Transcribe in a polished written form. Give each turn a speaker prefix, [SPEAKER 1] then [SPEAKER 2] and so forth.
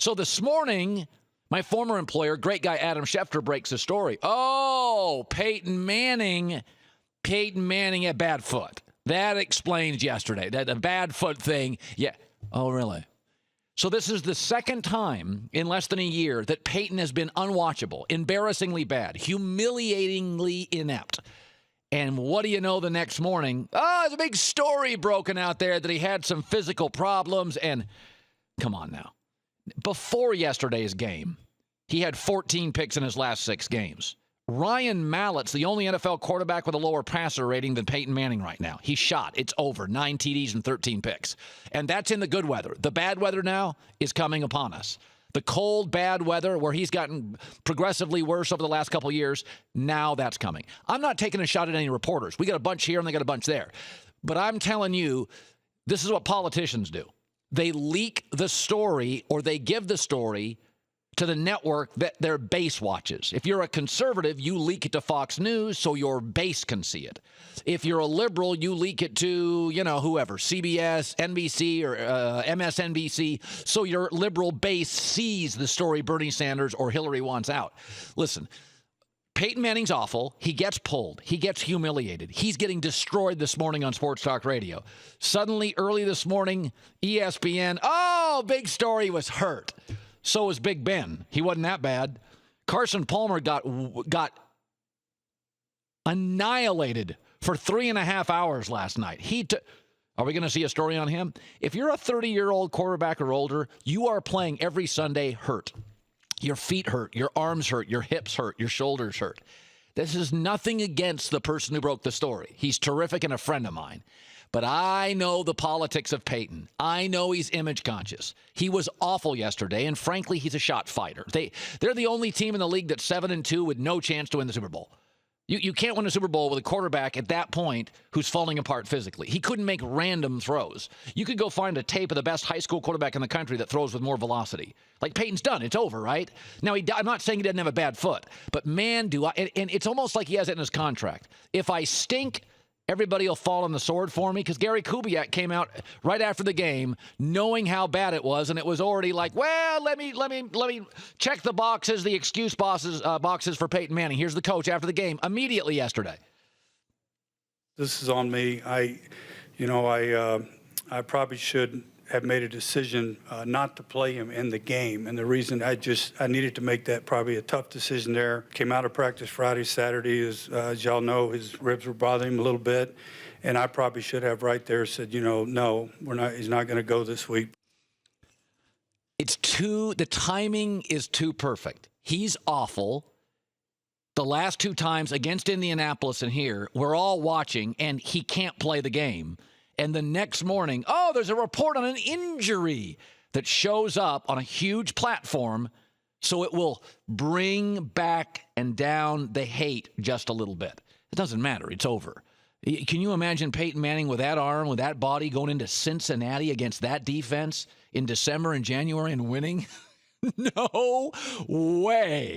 [SPEAKER 1] So this morning, my former employer, great guy Adam Schefter, breaks the story. Oh, Peyton Manning had bad foot. That explains yesterday. That a bad foot thing. Yeah. Oh, really? So this is the second time in less than a year that Peyton has been unwatchable, embarrassingly bad, humiliatingly inept. And what do you know the next morning? Oh, there's a big story broken out there that he had some physical problems. And come on now. Before yesterday's game, he had 14 picks in his last 6 games. Ryan Mallett's the only NFL quarterback with a lower passer rating than Peyton Manning right now. He shot. It's over. 9 TDs and 13 picks. And that's in the good weather. The bad weather now is coming upon us. The cold, bad weather where he's gotten progressively worse over the last couple of years, now that's coming. I'm not taking a shot at any reporters. We got a bunch here and they got a bunch there. But I'm telling you, this is what politicians do. They leak the story or they give the story to the network that their base watches. If you're a conservative, you leak it to Fox News so your base can see it. If you're a liberal, you leak it to, whoever, CBS, NBC, or MSNBC, so your liberal base sees the story Bernie Sanders or Hillary wants out. Listen, Peyton Manning's awful. He gets pulled. He gets humiliated. He's getting destroyed this morning on Sports Talk Radio. Suddenly, early this morning, ESPN, big story, he was hurt. So was Big Ben. He wasn't that bad. Carson Palmer got annihilated for 3.5 hours last night. Are we going to see a story on him? If you're a 30-year-old quarterback or older, you are playing every Sunday hurt. Your feet hurt, your arms hurt, your hips hurt, your shoulders hurt. This is nothing against the person who broke the story. He's terrific and a friend of mine. But I know the politics of Peyton. I know he's image conscious. He was awful yesterday, and frankly, he's a shot fighter. They're the only team in the league that's 7-2 with no chance to win the Super Bowl. You can't win a Super Bowl with a quarterback at that point who's falling apart physically. He couldn't make random throws. You could go find a tape of the best high school quarterback in the country that throws with more velocity. Like Peyton's done. It's over, right? Now, I'm not saying he doesn't have a bad foot, but man, do I. And it's almost like he has it in his contract. If I stink, everybody will fall on the sword for me, because Gary Kubiak came out right after the game knowing how bad it was, and it was already like, well, let me check the boxes, the excuse boxes for Peyton Manning. Here's the coach after the game immediately yesterday.
[SPEAKER 2] This is on me. I probably should have made a decision not to play him in the game. And the reason I needed to make that probably a tough decision there. Came out of practice Friday, Saturday, as y'all know, his ribs were bothering him a little bit. And I probably should have right there said, no, he's not going to go this week.
[SPEAKER 1] The timing is too perfect. He's awful. The last 2 times against Indianapolis and here, we're all watching, and he can't play the game. And the next morning, there's a report on an injury that shows up on a huge platform, so it will bring back and down the hate just a little bit. It doesn't matter. It's over. Can you imagine Peyton Manning with that arm, with that body, going into Cincinnati against that defense in December and January and winning? No way.